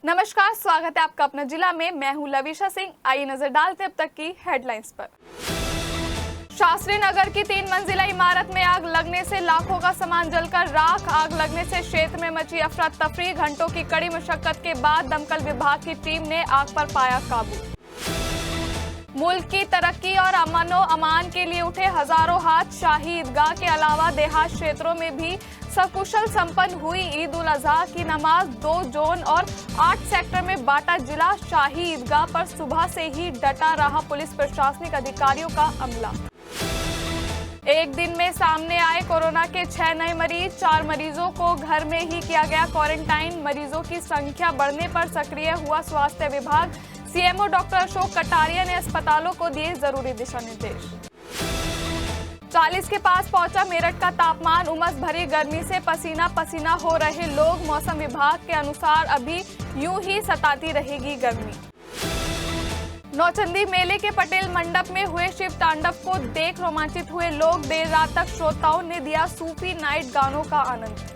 नमस्कार, स्वागत है आपका अपना जिला में। मैं हूं लविशा सिंह। आइए नजर डालते अब तक की हेडलाइंस पर। शास्त्री नगर की 3 मंजिला इमारत में आग लगने से लाखों का सामान जलकर राख। आग लगने से क्षेत्र में मची अफरा तफरी। घंटों की कड़ी मशक्कत के बाद दमकल विभाग की टीम ने आग पर पाया काबू। मुल्क की तरक्की और अमनो अमान के लिए उठे हजारों हाथ। शाही ईदगाह के अलावा देहात क्षेत्रों में भी सकुशल संपन्न हुई ईद उल अजहा की नमाज। 2 जोन और 8 सेक्टर में बांटा जिला। शाही ईदगाह पर सुबह से ही डटा रहा पुलिस प्रशासनिक अधिकारियों का अमला। एक दिन में सामने आए कोरोना के 6 नए मरीज। 4 मरीजों को घर में ही किया गया क्वारंटाइन। मरीजों की संख्या बढ़ने पर सक्रिय हुआ स्वास्थ्य विभाग। सीएमओ डॉक्टर अशोक कटारिया ने अस्पतालों को दिए जरूरी दिशा निर्देश। 40 के पास पहुंचा मेरठ का तापमान। उमस भरी गर्मी से पसीना पसीना हो रहे लोग। मौसम विभाग के अनुसार अभी यूं ही सताती रहेगी गर्मी। नौचंदी मेले के पटेल मंडप में हुए शिव तांडव को देख रोमांचित हुए लोग। देर रात तक श्रोताओं ने दिया सूफी नाइट गानों का आनंद।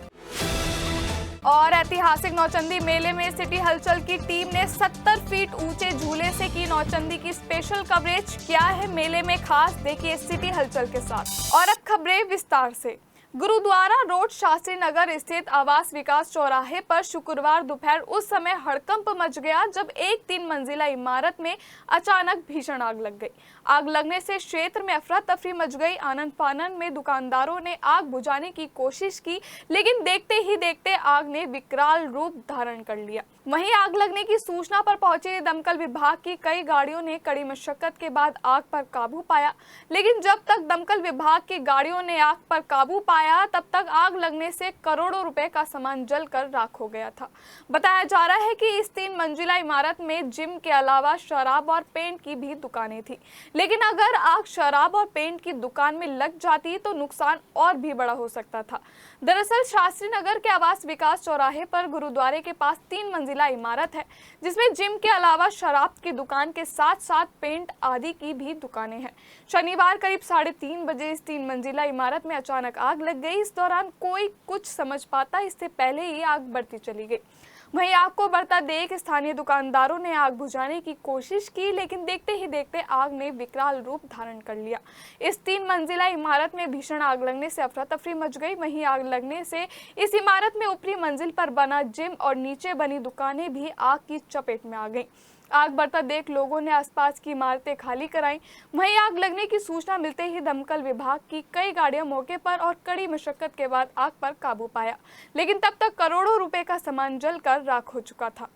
और ऐतिहासिक नौचंदी मेले में सिटी हलचल की टीम ने 70 फीट ऊंचे झूले से की नौचंदी की स्पेशल कवरेज। क्या है मेले में खास, देखिए सिटी हलचल के साथ। और अब खबरें विस्तार से। गुरुद्वारा रोड शास्त्री नगर स्थित आवास विकास चौराहे पर शुक्रवार दोपहर उस समय हड़कंप मच गया जब एक 3 मंजिला इमारत में अचानक भीषण आग लग गई। आग लगने से क्षेत्र में अफरा तफरी मच गई। आनन फानन में दुकानदारों ने आग बुझाने की कोशिश की, लेकिन देखते ही देखते आग ने विकराल रूप धारण कर लिया। वहीं आग लगने की सूचना पर पहुंचे दमकल विभाग की कई गाड़ियों ने कड़ी मशक्कत के बाद आग पर काबू पाया, लेकिन जब तक दमकल विभाग की गाड़ियों ने आग पर काबू पाया तब तक आग लगने से करोड़ों रुपए का सामान जलकर राख हो गया था। बताया जा रहा है कि इस 3 मंजिला इमारत में जिम के अलावा शराब और पेंट की भी दुकानें थी, लेकिन अगर आग शराब और पेंट की दुकान में लग जाती तो नुकसान और भी बड़ा हो सकता था। दरअसल शास्त्री नगर के आवास विकास चौराहे पर गुरुद्वारे के पास 3 मंजिला इमारत है, जिसमें जिम के अलावा शराब की दुकान के साथ साथ पेंट आदि की भी दुकानें हैं। शनिवार करीब 3:30 बजे इस 3 मंजिला इमारत में अचानक आग लग गई। इस दौरान कोई कुछ समझ पाता, इससे पहले ही आग बढ़ती चली गई। वहीं आग को बढ़ता देख स्थानीय दुकानदारों ने आग बुझाने की कोशिश की, लेकिन देखते ही देखते आग ने विकराल रूप धारण कर लिया। इस 3 मंजिला इमारत में भीषण आग लगने से अफरा तफरी मच गई। वहीं आग लगने से इस इमारत में ऊपरी मंजिल पर बना जिम और नीचे बनी दुकानें भी आग की चपेट में आ गईं। आग बढ़ता देख लोगों ने आसपास की इमारतें खाली कराई। वहीं आग लगने की सूचना मिलते ही दमकल विभाग की कई गाड़ियां मौके पर और कड़ी मशक्कत के बाद आग पर काबू पाया, लेकिन तब तक करोड़ों रुपए का सामान जलकर राख हो चुका था।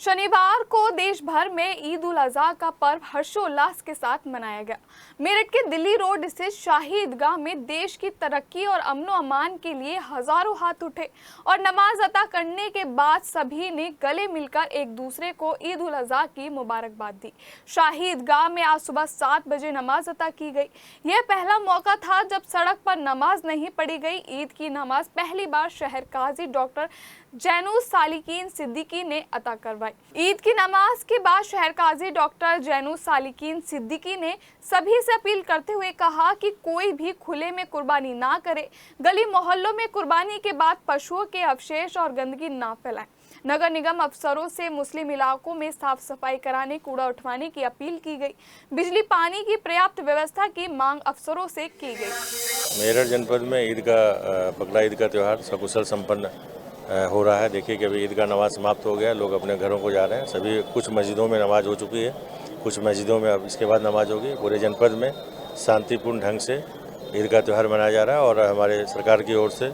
शनिवार को देश भर में ईद उल अजहा का पर्व हर्षोल्लास के साथ मनाया गया। मेरठ के दिल्ली रोड स्थित शाही ईदगाह में देश की तरक्की और अमनो अमान के लिए हजारों हाथ उठे और नमाज अता करने के बाद सभी ने गले मिलकर एक दूसरे को ईद उल अजहा की मुबारकबाद दी। शाही ईदगाह में आज सुबह 7 बजे नमाज अता की गई। यह पहला मौका था जब सड़क पर नमाज नहीं पढ़ी गई। ईद की नमाज पहली बार शहर काजी डॉक्टर जैनू सालिकीन सिद्दीकी ने अता करवाई। ईद की नमाज के बाद शहर काजी डॉक्टर जैनू सालिकीन सिद्दीकी ने सभी से अपील करते हुए कहा कि कोई भी खुले में कुर्बानी ना करे। गली मोहल्लों में कुर्बानी के बाद पशुओं के अवशेष और गंदगी ना फैलाएं। नगर निगम अफसरों से मुस्लिम इलाकों में साफ सफाई कराने, कूड़ा उठवाने की अपील की गई। बिजली पानी की पर्याप्त व्यवस्था की मांग अफसरों से की गई। मेरठ जनपद में ईद का बकरा ईद का त्यौहार सकुशल संपन्न हो रहा है। देखिए कि अभी ईद का नमाज समाप्त हो गया, लोग अपने घरों को जा रहे हैं। सभी कुछ मस्जिदों में नमाज हो चुकी है, कुछ मस्जिदों में अब इसके बाद नमाज होगी। पूरे जनपद में शांतिपूर्ण ढंग से ईद का त्यौहार मनाया जा रहा है और हमारे सरकार की ओर से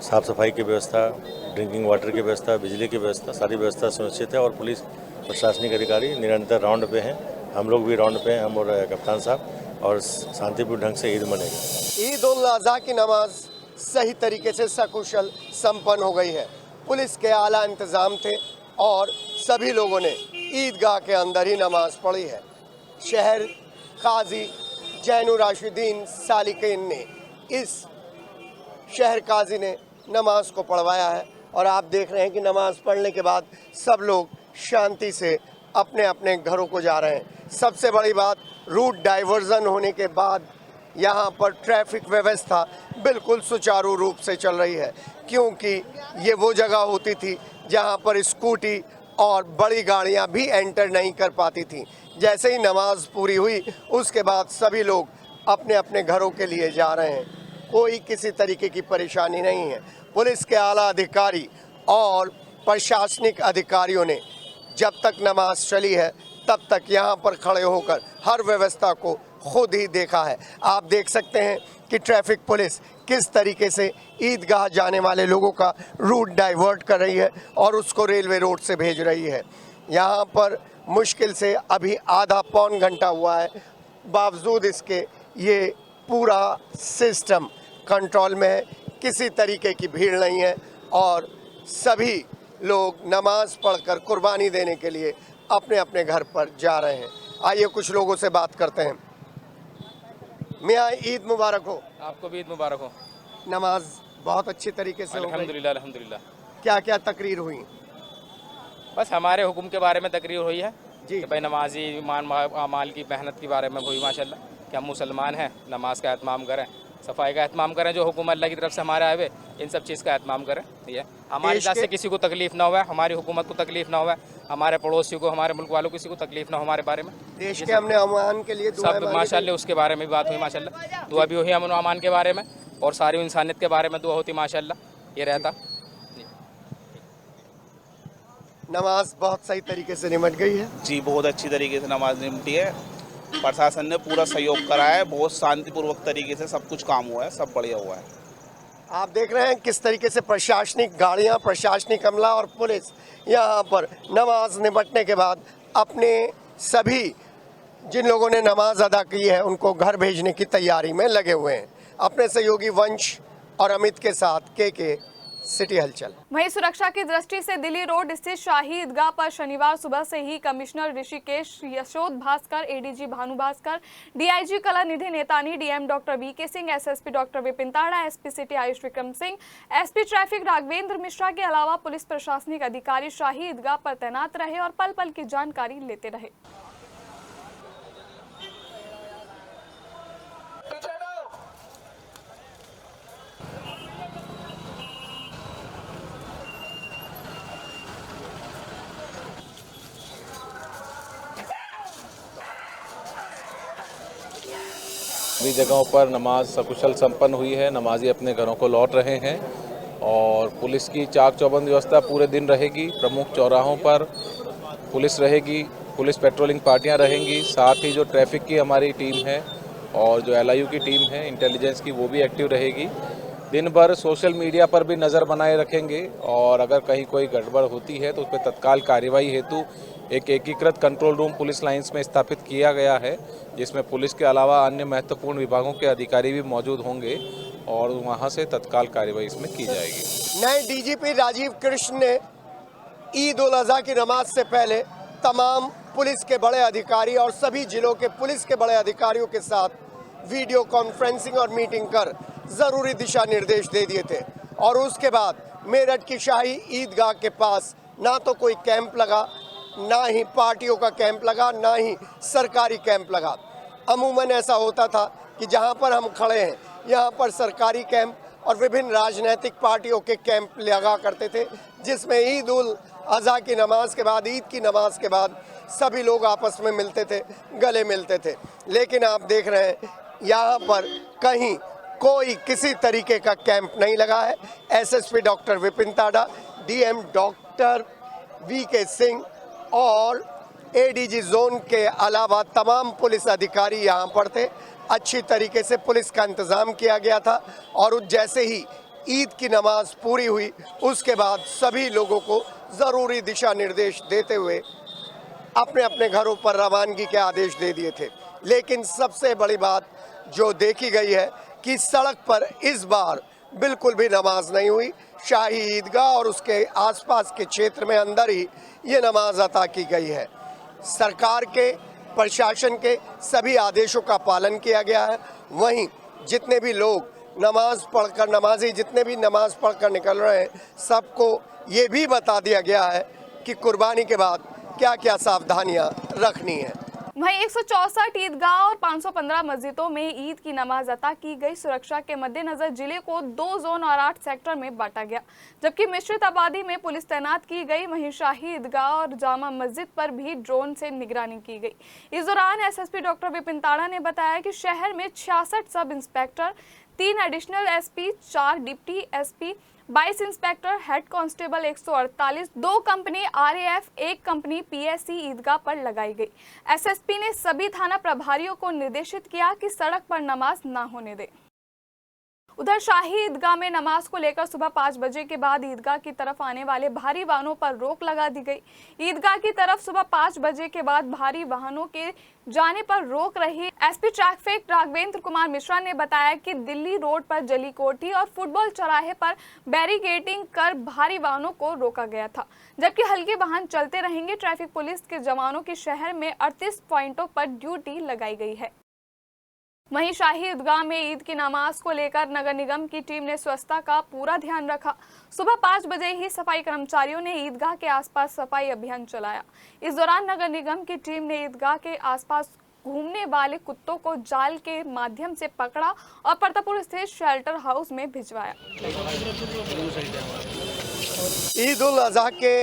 साफ़ सफाई की व्यवस्था, ड्रिंकिंग वाटर की व्यवस्था, बिजली की व्यवस्था, सारी व्यवस्था सुनिश्चित है और पुलिस प्रशासनिक अधिकारी निरंतर राउंड पे हैं। हम लोग भी राउंड पे हैं, हम और कप्तान साहब, और शांतिपूर्ण ढंग से ईद मनेगी। ईद उल अजहा की नमाज सही तरीके से सकुशल संपन्न हो गई है। पुलिस के आला इंतजाम थे और सभी लोगों ने ईदगाह के अंदर ही नमाज पढ़ी है। शहर काजी जैनुर राशिदीन सालिकीन ने शहर काजी ने नमाज को पढ़वाया है और आप देख रहे हैं कि नमाज पढ़ने के बाद सब लोग शांति से अपने अपने घरों को जा रहे हैं। सबसे बड़ी बात, रूट डाइवर्जन होने के बाद यहाँ पर ट्रैफिक व्यवस्था बिल्कुल सुचारू रूप से चल रही है, क्योंकि ये वो जगह होती थी जहाँ पर स्कूटी और बड़ी गाड़ियाँ भी एंटर नहीं कर पाती थी। जैसे ही नमाज पूरी हुई उसके बाद सभी लोग अपने अपने घरों के लिए जा रहे हैं, कोई किसी तरीके की परेशानी नहीं है। पुलिस के आला अधिकारी और प्रशासनिक अधिकारियों ने जब तक नमाज चली है तब तक यहाँ पर खड़े होकर हर व्यवस्था को खुद ही देखा है। आप देख सकते हैं कि ट्रैफिक पुलिस किस तरीके से ईदगाह जाने वाले लोगों का रूट डाइवर्ट कर रही है और उसको रेलवे रोड से भेज रही है। यहाँ पर मुश्किल से अभी आधा पौन घंटा हुआ है, बावजूद इसके ये पूरा सिस्टम कंट्रोल में है, किसी तरीके की भीड़ नहीं है और सभी लोग नमाज पढ़कर कुर्बानी देने के लिए अपने अपने घर पर जा रहे हैं। आइए कुछ लोगों से बात करते हैं। मियाँ, ईद मुबारक हो। आपको भी ईद मुबारक हो। नमाज बहुत अच्छी तरीके से हो गई। अल्हम्दुलिल्लाह अल्हम्दुलिल्लाह। क्या क्या तकरीर हुई? बस हमारे हुक्म के बारे में तकरीर हुई है जी। कि भाई नमाजी ईमान अमाल की मेहनत के बारे में हुई माशाल्लाह कि हम मुसलमान हैं, नमाज का एहतमाम करें, सफाई का एहतमाम करें, जो हुक्म अल्लाह की तरफ से हमारे आए हुए इन सब चीज़ का एहतमाम करें। ये हमारी देश वजह से के- किसी को तकलीफ़ ना हुआ, हमारी हुकूमत को तकलीफ़ ना हुआ, हमारे पड़ोसी को, हमारे मुल्क वालों को किसी को तकलीफ़ ना हो हमारे बारे में। देश के अमन अमान के लिए दुआएं सब मांगी माशाल्लाह उसके बारे में भी बात हुई माशाल्लाह। दुआ भी हुई अमन व अमान के बारे में और सारी इंसानियत के बारे में दुआ होती माशाल्लाह। ये रहता गई। नमाज बहुत सही तरीके से निमट गई है। जी, बहुत अच्छी तरीके से नमाज निपटी है। प्रशासन ने पूरा सहयोग करा है, बहुत शांतिपूर्वक तरीके से सब कुछ काम हुआ है, सब बढ़िया हुआ है। आप देख रहे हैं किस तरीके से प्रशासनिक गाड़ियां, प्रशासनिक अमला और पुलिस यहाँ पर नमाज निपटने के बाद अपने सभी जिन लोगों ने नमाज अदा की है उनको घर भेजने की तैयारी में लगे हुए हैं। अपने सहयोगी वंश और अमित के साथ के सिटी हलचल। वहीं सुरक्षा की दृष्टि से दिल्ली रोड स्थित शाही ईदगाह पर शनिवार सुबह से ही commissioner Rishikesh Yashod Bhaskar, ADG Bhanu Bhaskar, DIG Kalanidhi Netani, DM doctor V K Singh, SSP doctor Vipin Tada, SP city Ayush Vikram Singh, SP traffic Raghavendra Mishra के अलावा पुलिस प्रशासनिक अधिकारी शाही ईदगाह पर तैनात रहे और पल पल की जानकारी लेते रहे। सभी जगहों पर नमाज सकुशल संपन्न हुई है। नमाजी अपने घरों को लौट रहे हैं और पुलिस की चाक चौबंद व्यवस्था पूरे दिन रहेगी। प्रमुख चौराहों पर पुलिस रहेगी, पुलिस पेट्रोलिंग पार्टियां रहेंगी, साथ ही जो ट्रैफिक की हमारी टीम है और जो एलआईयू की टीम है इंटेलिजेंस की, वो भी एक्टिव रहेगी। दिन भर सोशल मीडिया पर भी नज़र बनाए रखेंगे और अगर कहीं कोई गड़बड़ होती है तो उस पर तत्काल कार्रवाई हेतु एक एकीकृत कंट्रोल रूम पुलिस लाइंस में स्थापित किया गया है, जिसमें पुलिस के अलावा अन्य महत्वपूर्ण विभागों के अधिकारी भी मौजूद होंगे और वहां से तत्काल कार्रवाई इसमें की जाएगी। नए डीजीपी राजीव कृष्ण ने ईद उल अजहा की नमाज से पहले तमाम पुलिस के बड़े अधिकारी और सभी जिलों के पुलिस के बड़े अधिकारियों के साथ वीडियो कॉन्फ्रेंसिंग और मीटिंग कर ज़रूरी दिशा निर्देश दे दिए थे और उसके बाद मेरठ की शाही ईदगाह के पास ना तो कोई कैंप लगा, ना ही पार्टियों का कैंप लगा, ना ही सरकारी कैंप लगा। अमूमन ऐसा होता था कि जहां पर हम खड़े हैं यहां पर सरकारी कैंप और विभिन्न राजनीतिक पार्टियों के कैंप लगा करते थे, जिसमें ईद उल अजहा की नमाज के बाद, ईद की नमाज के बाद सभी लोग आपस में मिलते थे, गले मिलते थे। लेकिन आप देख रहे हैं यहाँ पर कहीं कोई किसी तरीके का कैंप नहीं लगा है। एसएसपी डॉक्टर विपिन ताड़ा, डीएम डॉक्टर वीके सिंह और एडीजी जोन के अलावा तमाम पुलिस अधिकारी यहाँ पर थे। अच्छी तरीके से पुलिस का इंतज़ाम किया गया था और जैसे ही ईद की नमाज पूरी हुई उसके बाद सभी लोगों को ज़रूरी दिशा निर्देश देते हुए अपने अपने घरों पर रवानगी के आदेश दे दिए थे। लेकिन सबसे बड़ी बात जो देखी गई है कि सड़क पर इस बार बिल्कुल भी नमाज नहीं हुई। शाही ईदगाह और उसके आसपास के क्षेत्र में अंदर ही ये नमाज अता की गई है। सरकार के, प्रशासन के सभी आदेशों का पालन किया गया है। वहीं जितने भी लोग नमाज पढ़कर, नमाजी जितने भी नमाज पढ़कर निकल रहे हैं, सबको ये भी बता दिया गया है कि कुर्बानी के बाद क्या क्या सावधानियां रखनी है। वहीं 164 ईदगाह और 515 मस्जिदों में ईद की नमाज अता की गई। सुरक्षा के मद्देनजर जिले को 2 जोन और 8 सेक्टर में बांटा गया, जबकि मिश्रित आबादी में पुलिस तैनात की गई। वहीं शाही ईदगाह और जामा मस्जिद पर भी ड्रोन से निगरानी की गई। इस दौरान एसएसपी डॉक्टर विपिन ताड़ा ने बताया कि शहर में 66 sub inspector, 3 additional SP, 4 deputy SP, 22 inspector, head constable 148, 2 company RAF, 1 company PSC Idgah पर लगाई गई। एसएसपी ने सभी थाना प्रभारियों को निर्देशित किया कि सड़क पर नमाज न होने दें। उधर शाही ईदगाह में नमाज को लेकर सुबह 5 बजे के बाद ईदगाह की तरफ आने वाले भारी वाहनों पर रोक लगा दी गई। ईदगाह की तरफ सुबह 5 बजे के बाद भारी वाहनों के जाने पर रोक रही एसपी ट्रैफिक राघवेंद्र कुमार मिश्रा ने बताया कि दिल्ली रोड पर जलीकोठी और फुटबॉल चौराहे पर बैरिकेडिंग कर भारी वाहनों को रोका गया था, जबकि हल्के वाहन चलते रहेंगे। ट्रैफिक पुलिस के जवानों की शहर में 38 पॉइंटों पर ड्यूटी लगाई गई है। वहीं शाही ईदगाह में ईद की नमाज को लेकर नगर निगम की टीम ने स्वच्छता का पूरा ध्यान रखा। सुबह 5 बजे ही सफाई कर्मचारियों ने ईदगाह के आसपास सफाई अभियान चलाया। इस दौरान नगर निगम की टीम ने ईदगाह के आसपास घूमने वाले कुत्तों को जाल के माध्यम से पकड़ा और परतापुर स्थित शेल्टर हाउस में भिजवाया। ईद उल अजहा के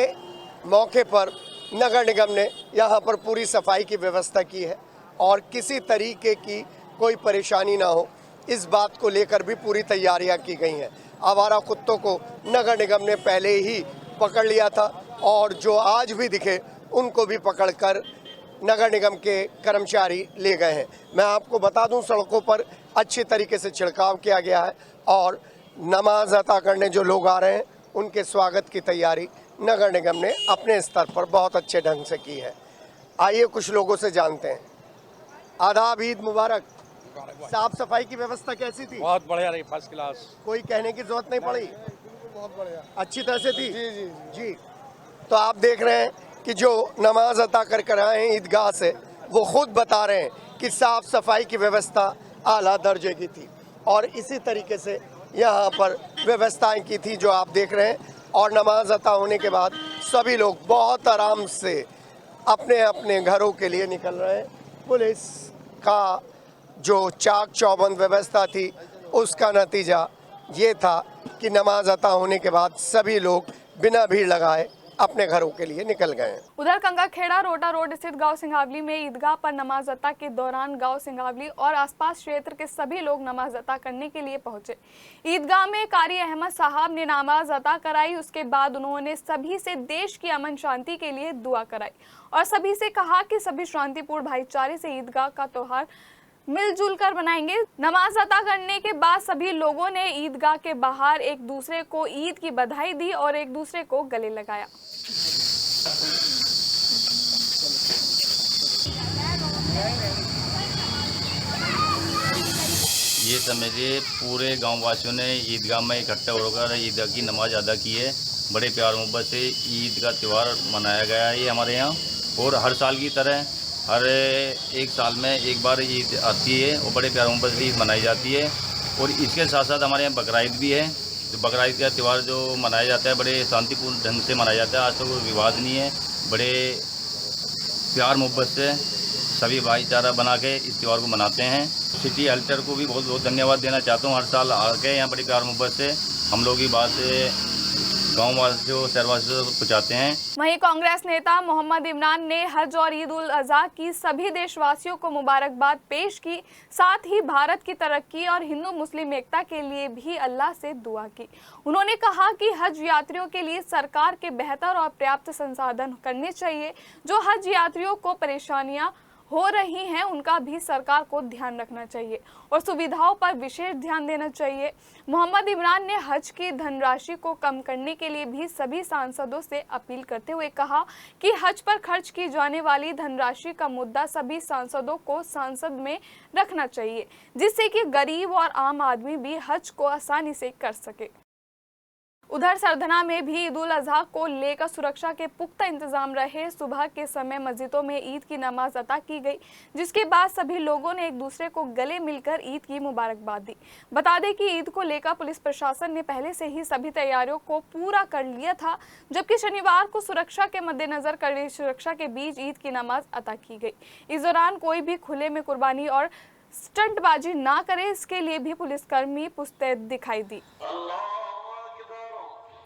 मौके पर नगर निगम ने यहाँ पर पूरी सफाई की व्यवस्था की है और किसी तरीके की कोई परेशानी ना हो, इस बात को लेकर भी पूरी तैयारियां की गई हैं। आवारा कुत्तों को नगर निगम ने पहले ही पकड़ लिया था और जो आज भी दिखे उनको भी पकड़कर नगर निगम के कर्मचारी ले गए हैं। मैं आपको बता दूं, सड़कों पर अच्छे तरीके से छिड़काव किया गया है और नमाज अता करने जो लोग आ रहे हैं उनके स्वागत की तैयारी नगर निगम ने अपने स्तर पर बहुत अच्छे ढंग से की है। आइए कुछ लोगों से जानते हैं। आदाब, ईद मुबारक। साफ सफाई की व्यवस्था कैसी थी? बहुत बढ़िया रही, फर्स्ट क्लास। कोई कहने की जरूरत नहीं पड़ी? बहुत बढ़िया, अच्छी तरह से थी। जी जी जी। तो आप देख रहे हैं कि जो नमाज अता कर आए हैं ईदगाह से, वो खुद बता रहे हैं कि साफ सफाई की व्यवस्था आला दर्जे की थी और इसी तरीके से यहाँ पर व्यवस्थाएं की थी जो आप देख रहे हैं। और नमाज अता होने के बाद सभी लोग बहुत आराम से अपने अपने घरों के लिए निकल रहे हैं। पुलिस का जो चाक चौबंद व्यवस्था थी उसका नतीजा ये था कि नमाज अता होने के बाद सभी लोग बिना भीड़ लगाए अपने घरों के लिए निकल गए। उधर कंगाखेड़ा रोटा रोड स्थित गांव सिंघावली में ईदगाह पर नमाज अता के दौरान गांव सिंघावली और आसपास क्षेत्र के सभी लोग नमाज अता करने के लिए पहुंचे। ईदगाह में कारी अहमद साहब ने नमाज अता कराई। उसके बाद उन्होंने सभी से देश की अमन शांति के लिए दुआ कराई और सभी से कहा कि सभी शांतिपूर्ण भाईचारे से ईदगाह का त्योहार मिलजुल कर बनाएंगे। नमाज अता करने के बाद सभी लोगों ने ईदगाह के बाहर एक दूसरे को ईद की बधाई दी और एक दूसरे को गले लगाया। ये समझिए पूरे गांव वासियों ने ईदगाह में इकट्ठा होकर ईदगाह की नमाज अदा की है। बड़े प्यार मोहब्बत से ईद का त्यौहार मनाया गया है ये हमारे यहाँ, और हर साल की तरह हर एक साल में एक बार ईद आती है और बड़े प्यार मोहब्बत से ईद मनाई जाती है। और इसके साथ साथ हमारे यहाँ बकरा ईद भी है। जो बकरा ईद का त्यौहार जो मनाया जाता है बड़े शांतिपूर्ण ढंग से मनाया जाता है। आज तो कोई विवाद नहीं है, बड़े प्यार मोहब्बत से सभी भाईचारा बना के इस त्यौहार को मनाते हैं। सिटी हेल्टर को भी बहुत बहुत धन्यवाद देना चाहता हूँ। हर साल आके यहाँ बड़ी प्यार मोहब्बत से हम लोग की बात गाँव वासियों शहरवासियों को पहुँचाते हैं। वहीं कांग्रेस नेता मोहम्मद इमरान ने हज और ईद उल अजहा की सभी देशवासियों को मुबारकबाद पेश की। साथ ही भारत की तरक्की और हिंदू मुस्लिम एकता के लिए भी अल्लाह से दुआ की। उन्होंने कहा कि हज यात्रियों के लिए सरकार के बेहतर और पर्याप्त संसाधन करने चाहिए। जो हज यात्रियों को परेशानियां हो रही हैं उनका भी सरकार को ध्यान रखना चाहिए और सुविधाओं पर विशेष ध्यान देना चाहिए। मोहम्मद इमरान ने हज की धनराशि को कम करने के लिए भी सभी सांसदों से अपील करते हुए कहा कि हज पर खर्च की जाने वाली धनराशि का मुद्दा सभी सांसदों को संसद में रखना चाहिए, जिससे कि गरीब और आम आदमी भी हज को आसानी से कर सके। उधर सरधना में भी ईद उल अजहा को लेकर सुरक्षा के पुख्ता इंतजाम रहे। सुबह के समय मस्जिदों में ईद की नमाज अता की गई, जिसके बाद सभी लोगों ने एक दूसरे को गले मिलकर ईद की मुबारकबाद दी। बता दें कि ईद को लेकर पुलिस प्रशासन ने पहले से ही सभी तैयारियों को पूरा कर लिया था, जबकि शनिवार को सुरक्षा के मद्देनजर कड़ी सुरक्षा के बीच ईद की नमाज अता की गई। इस दौरान कोई भी खुले में कुर्बानी और स्टंटबाजी ना करे, इसके लिए भी पुलिसकर्मी पुस्तैद दिखाई दी।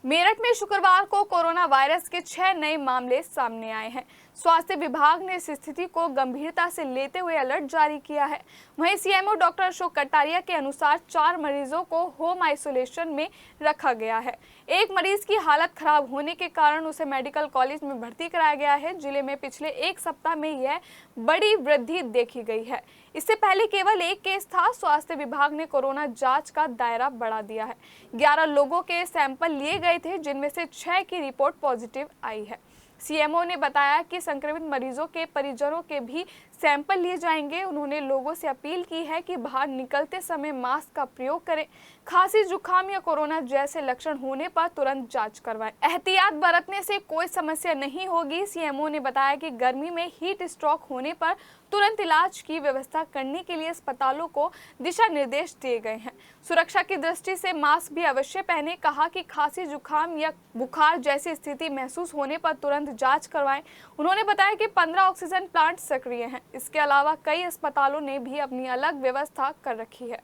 मेरठ में शुक्रवार को कोरोना वायरस के 6 नए मामले सामने आए हैं। स्वास्थ्य विभाग ने इस स्थिति को गंभीरता से लेते हुए अलर्ट जारी किया है। वहीं सीएमओ डॉक्टर अशोक कटारिया के अनुसार 4 मरीजों को होम आइसोलेशन में रखा गया है। एक मरीज की हालत खराब होने के कारण उसे मेडिकल कॉलेज में भर्ती कराया गया है। जिले में पिछले 1 सप्ताह में यह बड़ी वृद्धि देखी गई है। इससे पहले केवल 1 केस था। स्वास्थ्य विभाग ने कोरोना जांच का दायरा बढ़ा दिया है। 11 लोगों के सैंपल लिए गए थे, जिनमें से 6 की रिपोर्ट पॉजिटिव आई है। सीएमओ ने बताया कि संक्रमित मरीजों के परिजनों के भी सैंपल लिए जाएंगे। उन्होंने लोगों से अपील की है कि बाहर निकलते समय मास्क का प्रयोग करें। खांसी, जुकाम या कोरोना जैसे लक्षण होने पर तुरंत जांच करवाएं। एहतियात बरतने से कोई समस्या नहीं होगी। सीएमओ ने बताया कि गर्मी में हीट स्ट्रोक होने पर तुरंत इलाज की व्यवस्था करने के लिए अस्पतालों को दिशा निर्देश दिए गए हैं। सुरक्षा की दृष्टि से मास्क भी अवश्य पहने। कहा कि खांसी, जुकाम या बुखार जैसी स्थिति महसूस होने पर तुरंत जांच करवाएं। उन्होंने बताया कि 15 ऑक्सीजन प्लांट सक्रिय हैं। इसके अलावा कई अस्पतालों ने भी अपनी अलग व्यवस्था कर रखी है।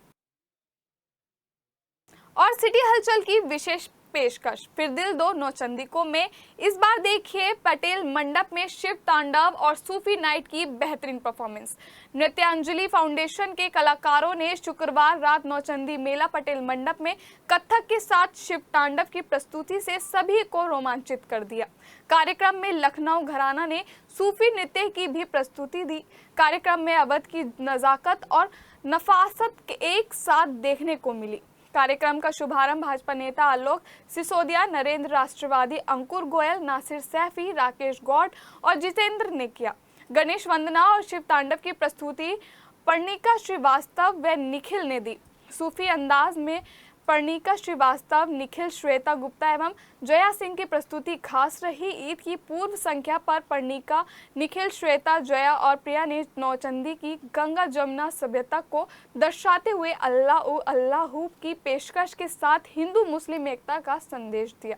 और सिटी हलचल की विशेष पेशकश, फिर दिल दो नौचंदी में इस बार देखिए पटेल मंडप में शिव तांडव और सूफी नाइट की बेहतरीन परफॉर्मेंस। नृत्यांजलि फाउंडेशन के कलाकारों ने शुक्रवार रात नौचंदी मेला पटेल मंडप में कथक के साथ शिव तांडव की प्रस्तुति से सभी को रोमांचित कर दिया। कार्यक्रम में लखनऊ घराना ने सूफी नृत्य की भी प्रस्तुति दी। कार्यक्रम में अवध की नजाकत और नफासत एक साथ देखने को मिली। कार्यक्रम का शुभारंभ भाजपा नेता आलोक सिसोदिया, नरेंद्र, राष्ट्रवादी अंकुर गोयल, नासिर सैफी, राकेश गौड़ और जितेंद्र ने किया। गणेश वंदना और शिव तांडव की प्रस्तुति पर्णिका श्रीवास्तव व निखिल ने दी। सूफी अंदाज में पर्णिका श्रीवास्तव, निखिल, श्वेता गुप्ता एवं जया सिंह की प्रस्तुति खास रही। ईद की पूर्व संख्या पर पर्णिका, निखिल, श्वेता, जया और प्रिया ने नौचंदी की गंगा जमुना सभ्यता को दर्शाते हुए अल्लाह अल्लाहू की पेशकश के साथ हिंदू मुस्लिम एकता का संदेश दिया।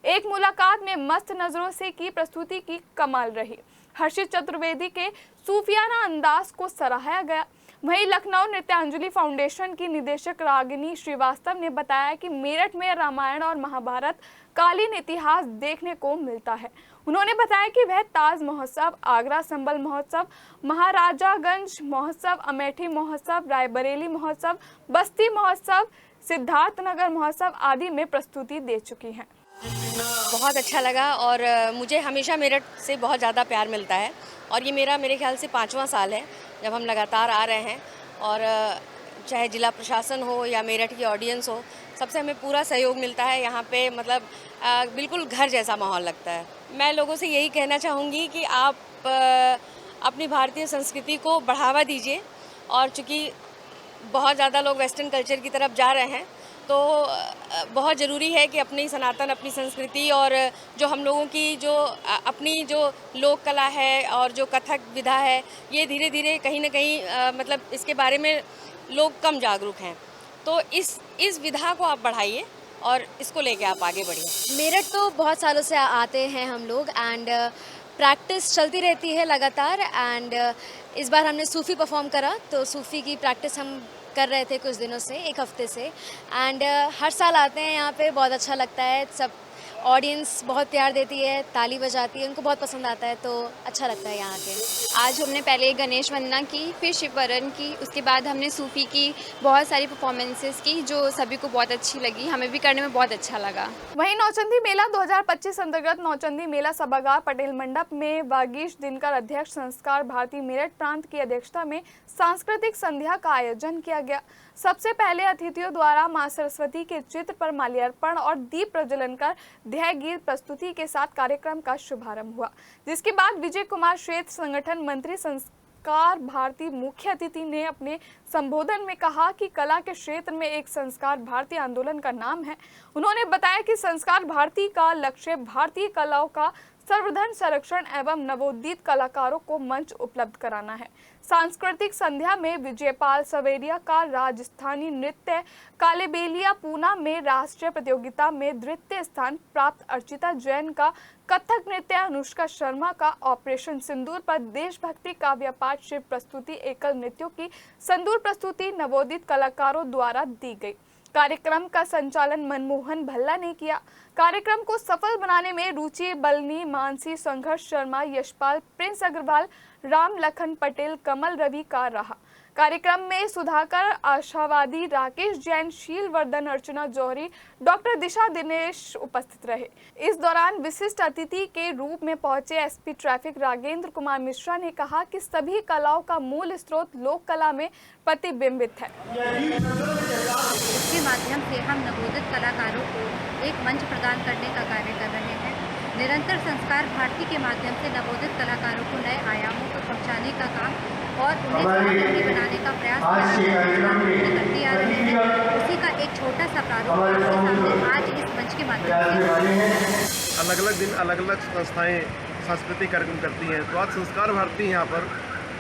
एक मुलाकात में मस्त नजरों से की प्रस्तुति की कमाल रही। हर्षित चतुर्वेदी के सूफियाना अंदाज को सराहा गया। वहीं लखनऊ नृत्यांजलि फाउंडेशन की निदेशक रागिनी श्रीवास्तव ने बताया कि मेरठ में रामायण और महाभारत कालीन इतिहास देखने को मिलता है। उन्होंने बताया कि वह ताज महोत्सव, आगरा संबल महोत्सव, महाराजागंज महोत्सव, अमेठी महोत्सव, रायबरेली महोत्सव, बस्ती महोत्सव, सिद्धार्थनगर महोत्सव आदि में प्रस्तुति दे चुकी हैं। बहुत अच्छा लगा और मुझे हमेशा मेरठ से बहुत ज़्यादा प्यार मिलता है और ये मेरे ख्याल से 5वां साल है जब हम लगातार आ रहे हैं। और चाहे जिला प्रशासन हो या मेरठ की ऑडियंस हो, सबसे हमें पूरा सहयोग मिलता है। यहाँ पे मतलब बिल्कुल घर जैसा माहौल लगता है। मैं लोगों से यही कहना चाहूँगी कि आप अपनी भारतीय संस्कृति को बढ़ावा दीजिए और चूँकि बहुत ज़्यादा लोग वेस्टर्न कल्चर की तरफ जा रहे हैं तो बहुत ज़रूरी है कि अपनी सनातन, अपनी संस्कृति और जो हम लोगों की जो अपनी जो लोक कला है और जो कथक विधा है, ये धीरे धीरे कहीं ना कहीं मतलब इसके बारे में लोग कम जागरूक हैं। तो इस विधा को आप बढ़ाइए और इसको लेके आप आगे बढ़िए। मेरठ तो बहुत सालों से आते हैं हम लोग एंड प्रैक्टिस चलती रहती है लगातार। एंड इस बार हमने सूफ़ी परफॉर्म करा, तो सूफ़ी की प्रैक्टिस हम कर रहे थे कुछ दिनों से, 1 हफ्ते से। एंड हर साल आते हैं यहाँ पे, बहुत अच्छा लगता है। सब ऑडियंस बहुत प्यार देती है, ताली बजाती है, उनको बहुत पसंद आता है, तो अच्छा लगता है यहाँ के। आज हमने पहले गणेश वंदना की, फिर शिववरण की, उसके बाद हमने सूफ़ी की, बहुत सारी परफॉर्मेंसेस की जो सभी को बहुत अच्छी लगी, हमें भी करने में बहुत अच्छा लगा। वहीं नौचंदी मेला 2025 अंतर्गत नौचंदी मेला सभागार पटेल मंडप में वागीश दिनकर अध्यक्ष संस्कार भारती मेरठ प्रांत की अध्यक्षता में सांस्कृतिक संध्या का आयोजन किया गया। सबसे पहले अतिथियों द्वारा मां सरस्वती के चित्र पर माल्यार्पण और दीप प्रज्वलन कर ध्येय गीत प्रस्तुति के साथ कार्यक्रम का शुभारंभ हुआ, जिसके बाद विजय कुमार श्वेत संगठन मंत्री संस्कार भारती मुख्य अतिथि ने अपने संबोधन में कहा कि कला के क्षेत्र में एक संस्कार भारती आंदोलन का नाम है। उन्होंने बताया कि संस्कार भारती का लक्ष्य भारतीय कलाओं का सर्वधर्म संरक्षण एवं नवोदित कलाकारों को मंच उपलब्ध कराना है। सांस्कृतिक संध्या में विजयपाल सवेरिया का राजस्थानी नृत्य, कालेबेलिया पूना में राष्ट्रीय प्रतियोगिता में द्वितीय स्थान प्राप्त अर्चिता जैन का कथक नृत्य, अनुष्का शर्मा का ऑपरेशन सिंदूर पर देशभक्ति काव्य पाठ शिव प्रस्तुति, एकल नृत्यों की संदूर प्रस्तुति नवोदित कलाकारों द्वारा दी गई। कार्यक्रम का संचालन मनमोहन भल्ला ने किया। कार्यक्रम को सफल बनाने में रुचि बलनी, मानसी, संघर्ष शर्मा, यशपाल, प्रिंस अग्रवाल, राम लखन पटेल, कमल रवि का रहा। कार्यक्रम में सुधाकर, आशावादी, राकेश जैन, शील वर्धन, अर्चना जौहरी, डॉक्टर दिशा दिनेश उपस्थित रहे। इस दौरान विशिष्ट अतिथि के रूप में पहुंचे एसपी ट्रैफिक राजेंद्र कुमार मिश्रा ने कहा कि सभी कलाओं का मूल स्रोत लोक कला में प्रतिबिंबित है। इसके माध्यम से हम नवोदित कलाकारों को एक मंच प्रदान करने का कार्य कर रहे हैं। निरंतर संस्कार भारती के माध्यम से नवोदित कलाकारों को नए आयामों पर पहुंचाने का काम और उन्हें स्वावलंबी बनाने का प्रयास करते आ रहे हैं। उसी का एक छोटा सा प्रारूप आपके सामने आज इस मंच के माध्यम से। अलग अलग दिन अलग अलग संस्थाएं सांस्कृतिक कार्यक्रम करती हैं, तो आज संस्कार भारती यहाँ पर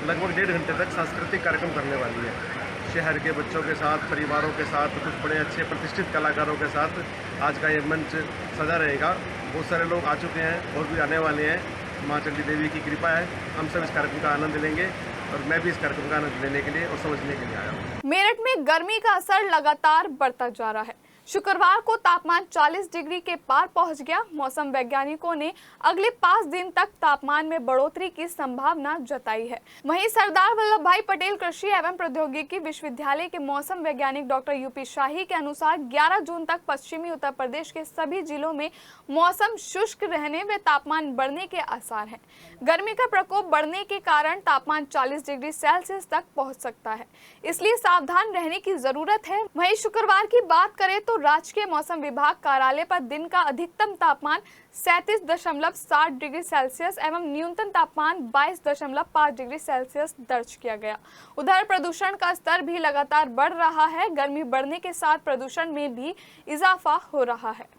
लगभग 1.5 घंटे तक सांस्कृतिक कार्यक्रम करने वाली है। शहर के बच्चों के साथ, परिवारों के साथ, कुछ बड़े अच्छे प्रतिष्ठित कलाकारों के साथ आज का ये मंच सजा रहेगा। बहुत सारे लोग आ चुके हैं और भी आने वाले हैं। माँ चंडी देवी की कृपा है, हम सब इस कार्यक्रम का आनंद लेंगे और मैं भी इस कार्यक्रम का आनंद लेने के लिए और समझने के लिए आया हूँ। मेरठ में गर्मी का असर लगातार बढ़ता जा रहा है। शुक्रवार को तापमान 40 डिग्री के पार पहुंच गया। मौसम वैज्ञानिकों ने अगले 5 दिन तक तापमान में बढ़ोतरी की संभावना जताई है। वहीं सरदार वल्लभ भाई पटेल कृषि एवं प्रौद्योगिकी विश्वविद्यालय के मौसम वैज्ञानिक डॉक्टर यूपी शाही के अनुसार 11 जून तक पश्चिमी उत्तर प्रदेश के सभी जिलों में मौसम शुष्क रहने व तापमान बढ़ने के आसार हैं। गर्मी का प्रकोप बढ़ने के कारण तापमान 40 डिग्री सेल्सियस तक पहुँच सकता है, इसलिए सावधान रहने की जरूरत है। वहीं शुक्रवार की बात करें तो राजकीय मौसम विभाग कार्यालय पर दिन का अधिकतम तापमान 37.7 डिग्री सेल्सियस एवं न्यूनतम तापमान 22.5 डिग्री सेल्सियस दर्ज किया गया। उधर प्रदूषण का स्तर भी लगातार बढ़ रहा है। गर्मी बढ़ने के साथ प्रदूषण में भी इजाफा हो रहा है।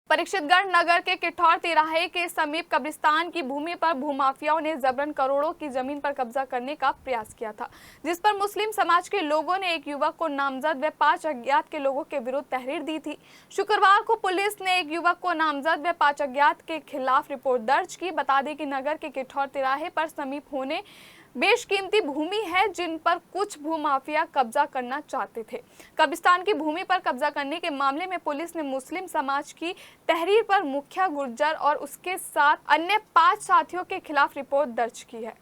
परीक्षितगढ़ नगर के किठौर तिराहे के समीप कब्रिस्तान की भूमि पर भूमाफियाओं ने जबरन करोड़ों की जमीन पर कब्जा करने का प्रयास किया था, जिस पर मुस्लिम समाज के लोगों ने एक युवक को नामजद व 5 अज्ञात के लोगों के विरुद्ध तहरीर दी थी। शुक्रवार को पुलिस ने एक युवक को नामजद व 5 अज्ञात के खिलाफ रिपोर्ट दर्ज की। बता दें कि नगर के किठौर तिराहे पर समीप होने बेशकीमती भूमि है, जिन पर कुछ भूमाफिया कब्जा करना चाहते थे। कब्रिस्तान की भूमि पर कब्जा करने के मामले में पुलिस ने मुस्लिम समाज की तहरीर पर मुखिया गुर्जर और उसके साथ अन्य 5 साथियों के खिलाफ रिपोर्ट दर्ज की है।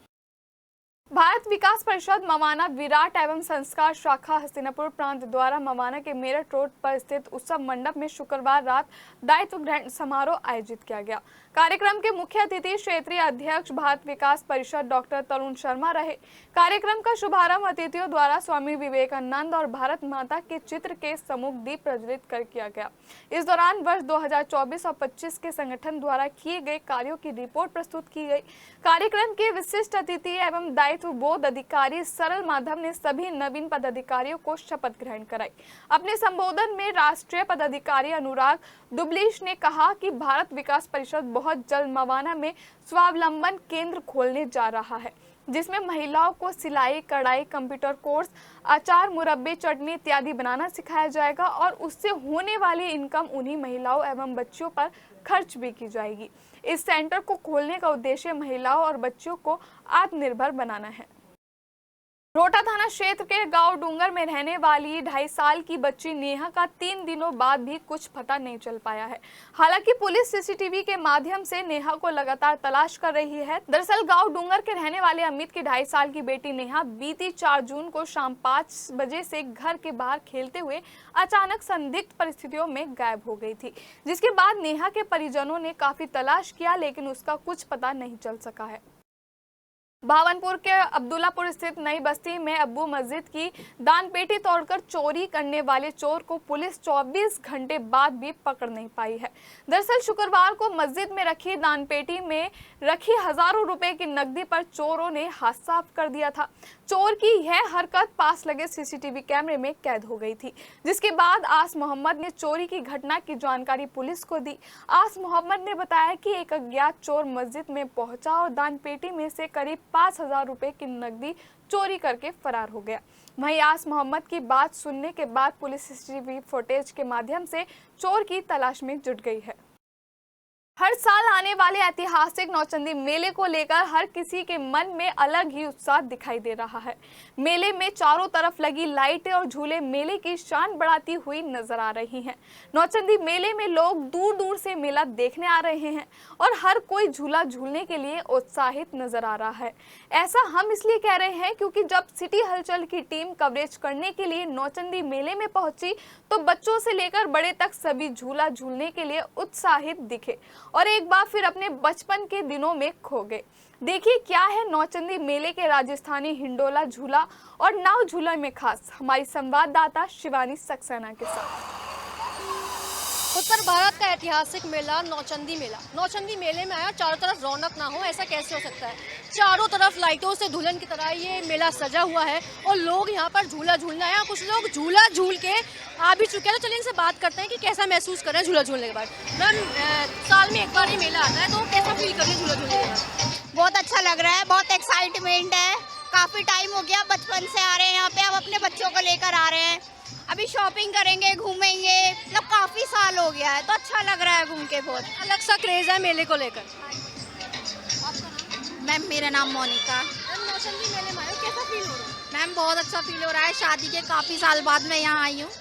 भारत विकास परिषद मवाना विराट एवं संस्कार शाखा हस्तिनापुर प्रांत द्वारा मवाना के मेरठ रोड पर स्थित उत्सव मंडप में शुक्रवार रात दायित्व ग्रहण समारोह आयोजित किया गया। कार्यक्रम के मुख्य अतिथि क्षेत्रीय अध्यक्ष भारत विकास परिषद डॉक्टर तरुण शर्मा रहे। कार्यक्रम का शुभारंभ अतिथियों द्वारा स्वामी विवेकानंद और भारत माता के चित्र के सम्मुख दीप प्रज्वलित कर किया गया। इस दौरान वर्ष 2024 और 25 के संगठन द्वारा किए गए कार्यों की रिपोर्ट प्रस्तुत की गई। कार्यक्रम के विशिष्ट अतिथि एवं दायित्व बोर्ड अधिकारी सरल माधव ने सभी नवीन पदाधिकारियों को शपथ ग्रहण कराई। अपने संबोधन में राष्ट्रीय पदाधिकारी अनुराग दुबलीश ने कहा कि भारत विकास परिषद बहुत जल्द मवाना में स्वावलंबन केंद्र खोलने जा रहा है, जिसमें महिलाओं को सिलाई, कढ़ाई, कंप्यूटर कोर्स, अचार, मुरब्बे, चटनी इत्यादि बनाना सिखाया जाएगा और उससे होने वाली इनकम उन्हीं महिलाओं एवं बच्चों पर खर्च भी की जाएगी। इस सेंटर को खोलने का उद्देश्य महिलाओं और बच्चों को आत्मनिर्भर बनाना है। रोहटा थाना क्षेत्र के गांव डूंगर में रहने वाली 2.5 साल की बच्ची नेहा का 3 दिनों बाद भी कुछ पता नहीं चल पाया है। हालांकि पुलिस सीसीटीवी के माध्यम से नेहा को लगातार तलाश कर रही है। दरअसल गांव डूंगर के रहने वाले अमित की 2.5 साल की बेटी नेहा बीती 4 जून को शाम 5 बजे से घर के बाहर खेलते हुए अचानक संदिग्ध परिस्थितियों में गायब हो गई थी, जिसके बाद नेहा के परिजनों ने काफी तलाश किया, लेकिन उसका कुछ पता नहीं चल सका है। भावनपुर के अब्दुल्लापुर स्थित नई बस्ती में अब्बू मस्जिद की दानपेटी तोड़कर चोरी करने वाले चोर को पुलिस 24 घंटे बाद भी पकड़ नहीं पाई है। दरअसल शुक्रवार को मस्जिद में रखी दानपेटी में रखी हजारों रुपए की नकदी पर चोरों ने हाथ साफ कर दिया था। चोर की यह हरकत पास लगे सीसीटीवी कैमरे में कैद हो गई थी, जिसके बाद आस मोहम्मद ने चोरी की घटना की जानकारी पुलिस को दी। आस मोहम्मद ने बताया कि एक अज्ञात चोर मस्जिद में पहुंचा और दानपेटी में से करीब 5,000 रुपए की नकदी चोरी करके फरार हो गया। वहीं आस मोहम्मद की बात सुनने के बाद पुलिस सीसीटीवी फुटेज के माध्यम से चोर की तलाश में जुट गई है। हर साल आने वाले ऐतिहासिक नौचंदी मेले को लेकर हर किसी के मन में अलग ही उत्साह दिखाई दे रहा है। मेले में चारों तरफ लगी लाइटें और झूले मेले की शान बढ़ाती हुई नजर आ रही हैं। नौचंदी मेले में लोग दूर दूर से मेला देखने आ रहे हैं और हर कोई झूला झूलने के लिए उत्साहित नजर आ रहा है। ऐसा हम इसलिए कह रहे हैं क्योंकि जब सिटी हलचल की टीम कवरेज करने के लिए नौचंदी मेले में पहुंची तो बच्चों से लेकर बड़े तक सभी झूला झूलने के लिए उत्साहित दिखे और एक बार फिर अपने बचपन के दिनों में खो गए। देखिए क्या है नौचंदी मेले के राजस्थानी हिंडोला झूला और नाव झूला में खास, हमारी संवाददाता शिवानी सक्सेना के साथ। उत्तर भारत का ऐतिहासिक मेला नौचंदी मेला। नौचंदी मेले में आया, चारों तरफ रौनक ना हो ऐसा कैसे हो सकता है। चारों तरफ लाइटों से दुल्हन की तरह ये मेला सजा हुआ है और लोग यहाँ पर झूला झूलना है। कुछ लोग झूला झूल के आ भी चुके हैं, तो चलिए इनसे बात करते हैं कि कैसा महसूस कर रहे हैं झूला झूलने के बाद। मैम, साल में एक बार ये मेला आता है तो कैसा फील कर रही है झूला झूलने के बाद? बहुत अच्छा लग रहा है, बहुत एक्साइटमेंट है। काफ़ी टाइम हो गया, बचपन से आ रहे हैं यहाँ पे, अब अपने बच्चों को लेकर आ रहे हैं। अभी शॉपिंग करेंगे, घूमेंगे, मतलब काफ़ी साल हो गया है तो अच्छा लग रहा है घूम के। बहुत अलग सा क्रेज है मेले को लेकर। मैम, मेरा नाम मोनिका। नौचंदी मेले में आए, कैसा फील हो रहा है? मैम, बहुत अच्छा फील हो रहा है। शादी के काफ़ी साल बाद मैं यहाँ आई हूँ।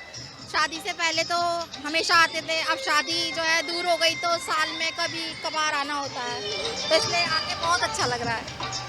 शादी से पहले तो हमेशा आते थे, अब शादी जो है दूर हो गई तो साल में कभी कभार आना होता है, तो इसलिए आके बहुत अच्छा लग रहा है।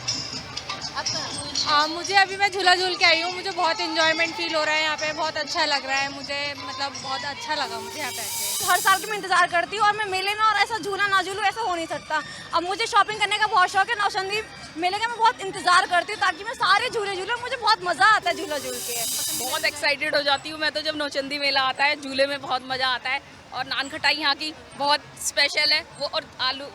मुझे अभी मैं झूला झूल के आई हूँ, मुझे बहुत इंजॉयमेंट फील हो रहा है यहाँ पे, बहुत अच्छा लग रहा है मुझे, मतलब बहुत अच्छा लगा मुझे यहाँ पे। हर साल की मैं इंतजार करती हूँ और मैं मेले में और ऐसा झूला ना झूलूँ ऐसा हो नहीं सकता। अब मुझे शॉपिंग करने का बहुत शौक है, नौचंदी मेले का मैं बहुत इंतजार करती हूँ ताकि मैं सारे झूले झूलूँ। मुझे बहुत मज़ा आता है झूला झूल के, बहुत एक्साइटेड हो जाती हूँ मैं तो जब नौचंदी मेला आता है। झूले में बहुत मज़ा आता है और नान खटाई यहाँ की बहुत स्पेशल है, वो और आलू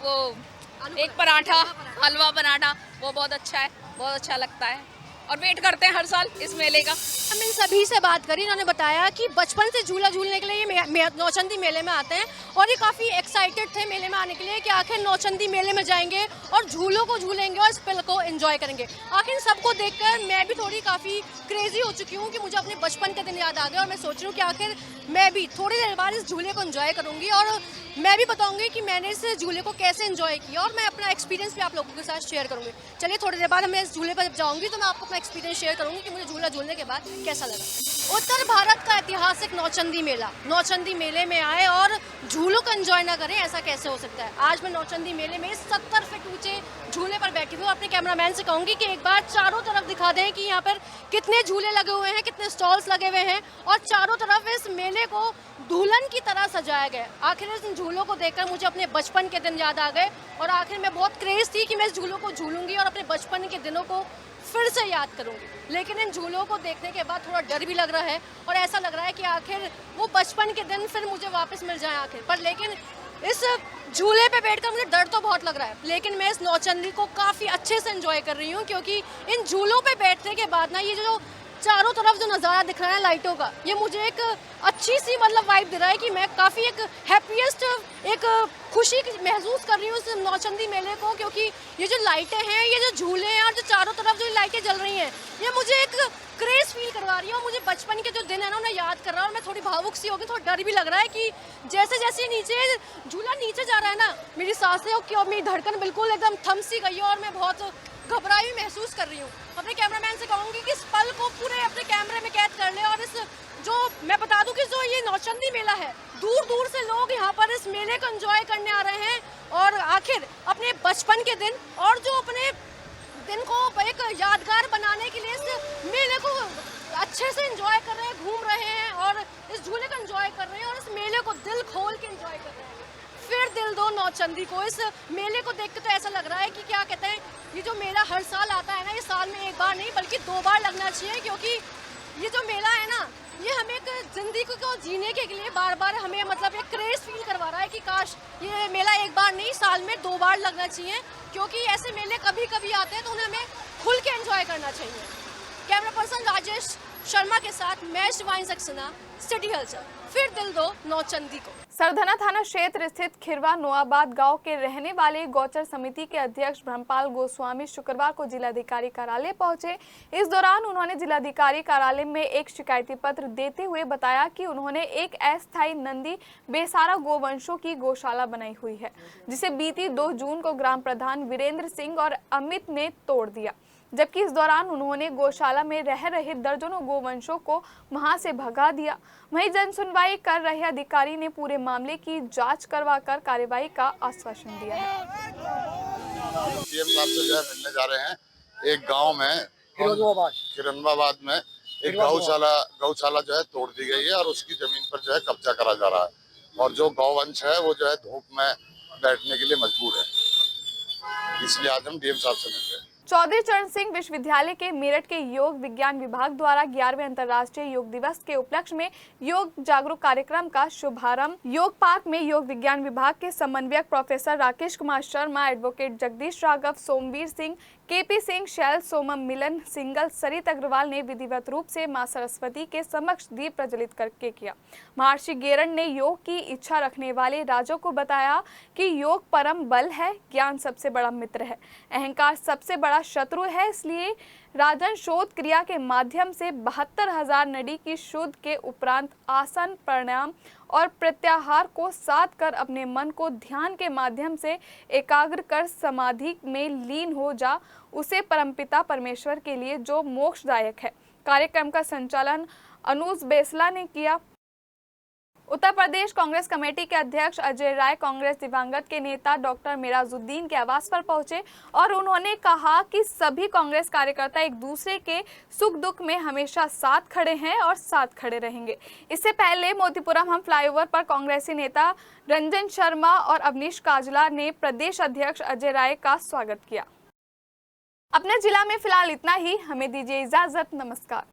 एक पराठा, हलवा पराठा, वो बहुत अच्छा है, बहुत अच्छा लगता है और वेट करते हैं हर साल इस मेले का। हम इन सभी से बात करी, इन्होंने बताया कि बचपन से झूला झूलने के लिए ये नौचंदी मेले में आते हैं और ये काफ़ी एक्साइटेड थे मेले में आने के लिए कि आखिर नौचंदी मेले में जाएंगे और झूलों को झूलेंगे और इस पल को एंजॉय करेंगे। आखिर सबको देखकर मैं भी थोड़ी काफ़ी क्रेजी हो चुकी हूँ कि मुझे अपने बचपन के दिन याद आ गए और मैं सोच रही हूँ कि आखिर मैं भी थोड़ी देर बाद इस झूले को एंजॉय करूँगी और मैं भी बताऊँगी कि मैंने इस झूले को कैसे एंजॉय किया और मैं अपना एक्सपीरियंस भी आप लोगों के साथ शेयर करूँगी। चलिए थोड़ी देर बाद मैं इस झूले पर जब जाऊँगी तो मैं आपको अपना एक्सपीरियंस शेयर करूँगी कि मुझे झूला झूलने के बाद कैसा लगा। उत्तर भारत का ऐतिहासिक नौचंदी मेला, नौचंदी मेले में आए और झूलों को एंजॉय ना करें ऐसा कैसे हो सकता है। आज मैं नौचंदी मेले में 70 फीट ऊंचे झूले पर बैठी हुई हूँ। अपने कैमरामैन से कहूँगी कि एक बार चारों तरफ दिखा दें कि यहाँ पर कितने झूले लगे हुए हैं, कितने स्टॉल्स लगे हुए हैं और चारों तरफ इस मेले को दुल्हन की तरह सजाया गया। आखिर इस झूलों को देखकर मुझे अपने बचपन के दिन याद आ गए और आखिर मैं बहुत क्रेज थी कि मैं इस झूलों को झूलूंगी और अपने बचपन के दिनों को फिर से याद करूंगी। लेकिन इन झूलों को देखने के बाद थोड़ा डर भी लग रहा है और ऐसा लग रहा है कि आखिर वो बचपन के दिन फिर मुझे वापस मिल जाए आखिर पर। लेकिन इस झूले पे बैठकर मुझे डर तो बहुत लग रहा है, लेकिन मैं इस नौचंदी को काफ़ी अच्छे से एंजॉय कर रही हूँ क्योंकि इन झूलों पे बैठने के बाद ना ये जो चारों तरफ जो नज़ारा दिख रहा है लाइटों का, ये मुझे एक अच्छी सी मतलब वाइब दे रहा है कि मैं काफ़ी एक हैप्पीएस्ट एक खुशी महसूस कर रही हूँ इस नौचंदी मेले को। क्योंकि ये जो लाइटें हैं, ये जो झूले हैं और जो चारों तरफ जो लाइटें जल रही हैं, ये मुझे एक क्रेज फील करवा रही है और मुझे बचपन के जो दिन है ना उन्हें याद कर रहा है और मैं थोड़ी भावुक सी होगी, थोड़ा डर भी लग रहा है कि जैसे जैसे नीचे झूला नीचे जा रहा है ना, मेरी सांसें और मेरी धड़कन बिल्कुल एकदम थम सी गई है और मैं बहुत घबराई महसूस कर रही हूँ। अपने कैमरामैन से कहूँगी कि इस पल को पूरे अपने कैमरे में कैद कर ले और इस जो मैं बता दूं कि जो ये नौचंदी मेला है, दूर दूर से लोग यहाँ पर इस मेले को एंजॉय करने आ रहे हैं और आखिर अपने बचपन के दिन और जो अपने दिन को एक यादगार बनाने के लिए इस मेले को अच्छे से एंजॉय कर रहे हैं, घूम रहे हैं और इस झूले को एंजॉय कर रहे हैं और इस मेले को दिल खोल के एंजॉय कर रहे हैं। फिर दिल दो दो नौचंदी को। इस मेले को देख के तो ऐसा लग रहा है कि क्या कहते हैं, ये जो मेला हर साल आता है ना, ये साल में एक बार नहीं बल्कि 2 बार लगना चाहिए, क्योंकि ये जो मेला है ना, ये हमें एक जिंदगी को जीने के लिए बार बार हमें मतलब एक क्रेज फील करवा रहा है कि काश ये मेला एक बार नहीं साल में 2 बार लगना चाहिए, क्योंकि ऐसे मेले कभी कभी आते हैं तो उन्हें हमें खुल के एंजॉय करना चाहिए। कैमरा पर्सन राजेश शर्मा के साथ मैं शिवानी सक्सेना, सिटी हलचल। फिर दिल दो नौचंदी को। सरधना थाना क्षेत्र स्थित खिरवा नोआबाद गांव के रहने वाले गौचर समिति के अध्यक्ष ब्रह्मपाल गोस्वामी शुक्रवार को जिलाधिकारी कार्यालय पहुंचे। इस दौरान उन्होंने जिलाधिकारी कार्यालय में एक शिकायती पत्र देते हुए बताया कि उन्होंने एक अस्थायी नंदी बेसारा गोवंशों की गौशाला बनाई हुई है, जिसे बीती 2 जून को ग्राम प्रधान वीरेंद्र सिंह और अमित ने तोड़ दिया, जबकि इस दौरान उन्होंने गौशाला में रह रहे दर्जनों गोवंशों को वहां से भगा दिया। वहीं जन सुनवाई कर रहे अधिकारी ने पूरे मामले की जांच करवाकर कार्रवाई का आश्वासन दिया है। सीएम साहब से जो है मिलने जा रहे हैं। एक गांव में किरनवाबाद में एक गौशाला जो है तोड़ दी गई है और उसकी जमीन पर जो है कब्जा करा जा रहा है और जो गौवंश है वो जो है धूप में बैठने के लिए मजबूर है, इसलिए आज हम डीएम साहब से मिल रहे हैं। चौधरी चरण सिंह विश्वविद्यालय के मेरठ के योग विज्ञान विभाग द्वारा 11वें अंतर्राष्ट्रीय योग दिवस के उपलक्ष्य में योग जागरूक कार्यक्रम का शुभारंभ योग पार्क में योग विज्ञान विभाग के समन्वयक professor Rakesh Kumar Sharma, advocate Jagdish Raghav, Somvir Singh, KP Singh, Shail, Somam Milan, Singhal, Sarit Agarwal ने विधिवत रूप से मां सरस्वती के समक्ष दीप प्रज्वलित करके किया। महर्षि गेरन ने योग की इच्छा रखने वाले राजों को बताया कि योग परम बल है, ज्ञान सबसे बड़ा मित्र है, अहंकार सबसे बड़ा शत्रु है, इसलिए राजन शोध क्रिया के माध्यम से 72,000 नडी की शुद्ध के उपरांत आसन, प्राणायाम और प्रत्याहार को साध कर अपने मन को ध्यान के माध्यम से एकाग्र कर समाधि में लीन हो जा, उसे परमपिता परमेश्वर के लिए जो मोक्षदायक है। कार्यक्रम का संचालन अनुज बेसला ने किया। उत्तर प्रदेश कांग्रेस कमेटी के अध्यक्ष अजय राय कांग्रेस दिवंगत के नेता डॉक्टर मेराजुद्दीन के आवास पर पहुंचे और उन्होंने कहा कि सभी कांग्रेस कार्यकर्ता एक दूसरे के सुख दुख में हमेशा साथ खड़े हैं और साथ खड़े रहेंगे। इससे पहले मोतीपुरम हम फ्लाईओवर पर कांग्रेसी नेता रंजन शर्मा और अवनीश काजला ने प्रदेश अध्यक्ष अजय राय का स्वागत किया। अपने जिला में फिलहाल इतना ही, हमें दीजिए इजाजत, नमस्कार।